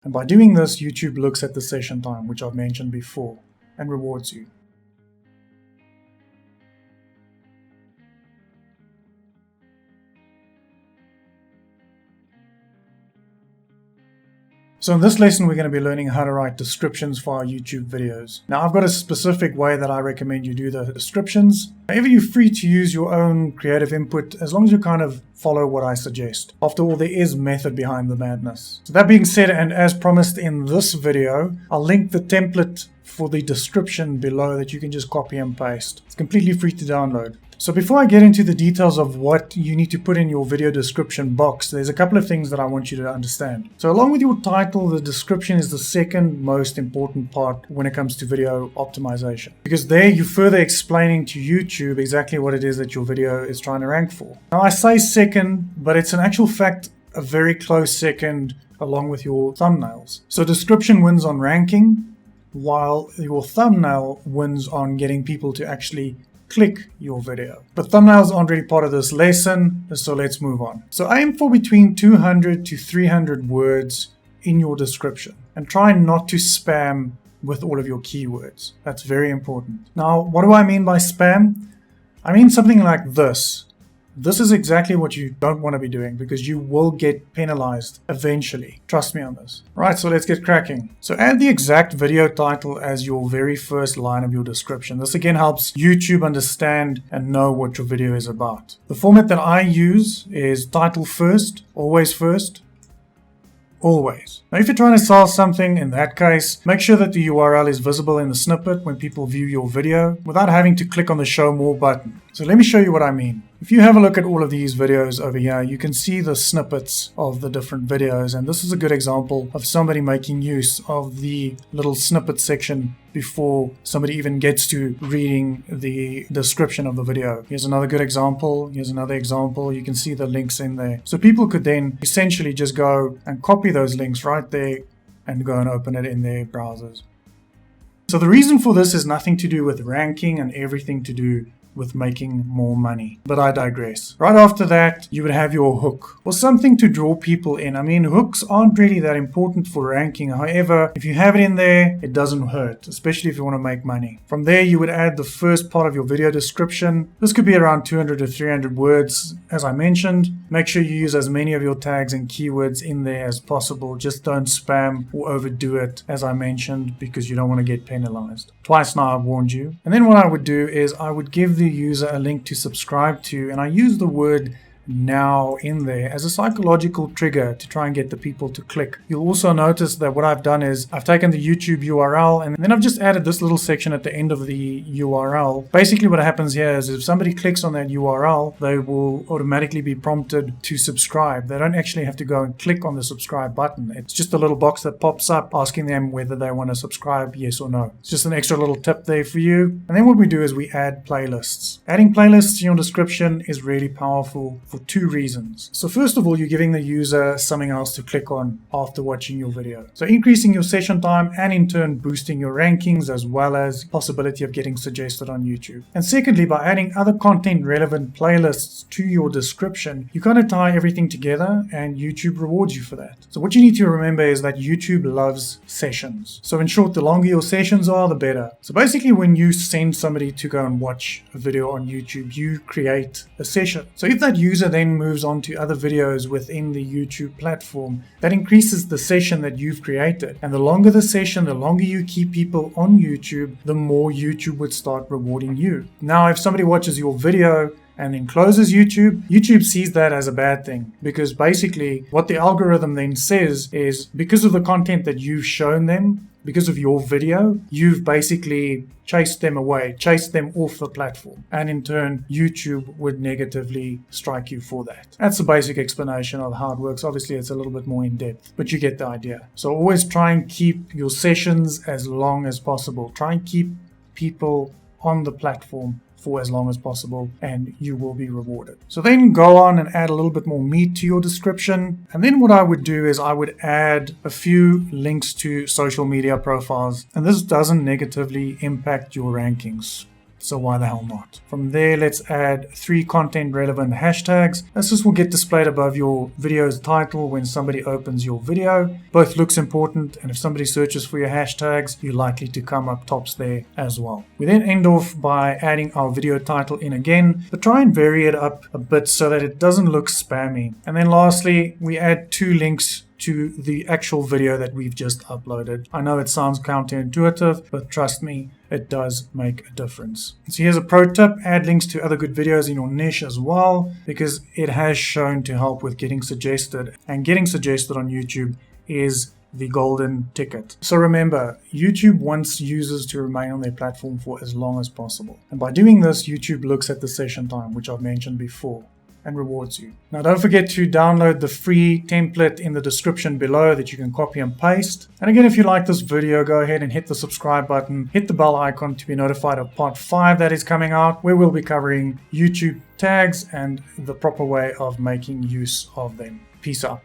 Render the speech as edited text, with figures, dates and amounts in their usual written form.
And by doing this, YouTube looks at the session time, which I've mentioned before, and rewards you. So in this lesson, we're going to be learning how to write descriptions for our YouTube videos. Now, I've got a specific way that I recommend you do the descriptions. However, you're free to use your own creative input as long as you kind of follow what I suggest. After all, there is method behind the madness. So that being said, and as promised in this video, I'll link the template for the description below that you can just copy and paste. It's completely free to download. So before I get into the details of what you need to put in your video description box, there's a couple of things that I want you to understand. So along with your title, the description is the second most important part when it comes to video optimization. Because there you're further explaining to YouTube exactly what it is that your video is trying to rank for. Now I say second, but it's in actual fact a very close second along with your thumbnails. So description wins on ranking, while your thumbnail wins on getting people to actually click your video. But thumbnails aren't really part of this lesson, so let's move on. So aim for between 200 to 300 words in your description and try not to spam with all of your keywords. That's very important. Now, what do I mean by spam? I mean something like this. This is exactly what you don't want to be doing because you will get penalized eventually. Trust me on this. Right, so let's get cracking. So add the exact video title as your very first line of your description. This again helps YouTube understand and know what your video is about. The format that I use is title first, always. Now, if you're trying to sell something, in that case, make sure that the URL is visible in the snippet when people view your video without having to click on the show more button. So let me show you what I mean. If you have a look at all of these videos over here, you can see the snippets of the different videos, and this is a good example of somebody making use of the little snippet section before somebody even gets to reading the description of the video. Here's another good example. Here's another example. You can see the links in there. So people could then essentially just go and copy those links right there and go and open it in their browsers. So the reason for this is nothing to do with ranking and everything to do with making more money. But I digress. Right after that, you would have your hook or something to draw people in. I mean, hooks aren't really that important for ranking. However, if you have it in there, it doesn't hurt, especially if you want to make money. From there, you would add the first part of your video description. This could be around 200 to 300 words, as I mentioned. Make sure you use as many of your tags and keywords in there as possible. Just don't spam or overdo it, as I mentioned, because you don't want to get penalized. Twice now I've warned you. And then what I would do is I would give the user a link to subscribe to, and I use the word now in there as a psychological trigger to try and get the people to click. You'll also notice that what I've done is I've taken the YouTube URL and then I've just added this little section at the end of the URL. Basically what happens here is if somebody clicks on that URL, they will automatically be prompted to subscribe. They don't actually have to go and click on the subscribe button. It's just a little box that pops up asking them whether they want to subscribe, yes or no. It's just an extra little tip there for you. And then what we do is we add playlists. Adding playlists in your description is really powerful for two reasons. So first of all, you're giving the user something else to click on after watching your video. So increasing your session time and in turn boosting your rankings as well as possibility of getting suggested on YouTube. And secondly, by adding other content relevant playlists to your description, you kind of tie everything together and YouTube rewards you for that. So what you need to remember is that YouTube loves sessions. So in short, the longer your sessions are, the better. So basically when you send somebody to go and watch a video on YouTube, you create a session. So if that user then moves on to other videos within the YouTube platform, that increases the session that you've created. And the longer the session, the longer you keep people on YouTube, the more YouTube would start rewarding you. Now, if somebody watches your video and then closes YouTube, YouTube sees that as a bad thing because basically what the algorithm then says is because of the content that you've shown them, because of your video, you've basically chased them away, chased them off the platform. And in turn, YouTube would negatively strike you for that. That's the basic explanation of how it works. Obviously, it's a little bit more in depth, but you get the idea. So always try and keep your sessions as long as possible. Try and keep people on the platform for as long as possible and you will be rewarded. So then go on and add a little bit more meat to your description. And then what I would do is I would add a few links to social media profiles. And this doesn't negatively impact your rankings. so why the hell not? From there, let's add 3 content relevant hashtags. This will get displayed above your video's title when somebody opens your video. Both looks important, and if somebody searches for your hashtags, you're likely to come up tops there as well. We then end off by adding our video title in again, but try and vary it up a bit so that it doesn't look spammy. And then lastly, we add 2 links to the actual video that we've just uploaded. I know it sounds counterintuitive, but trust me, it does make a difference. So here's a pro tip: add links to other good videos in your niche as well, because it has shown to help with getting suggested, and getting suggested on YouTube is the golden ticket. So remember, YouTube wants users to remain on their platform for as long as possible. And by doing this, YouTube looks at the session time, which I've mentioned before, and rewards you. Now don't forget to download the free template in the description below that you can copy and paste. And again, if you like this video, go ahead and hit the subscribe button, hit the bell icon to be notified of part 5 that is coming out, where we'll be covering YouTube tags and the proper way of making use of them. Peace out.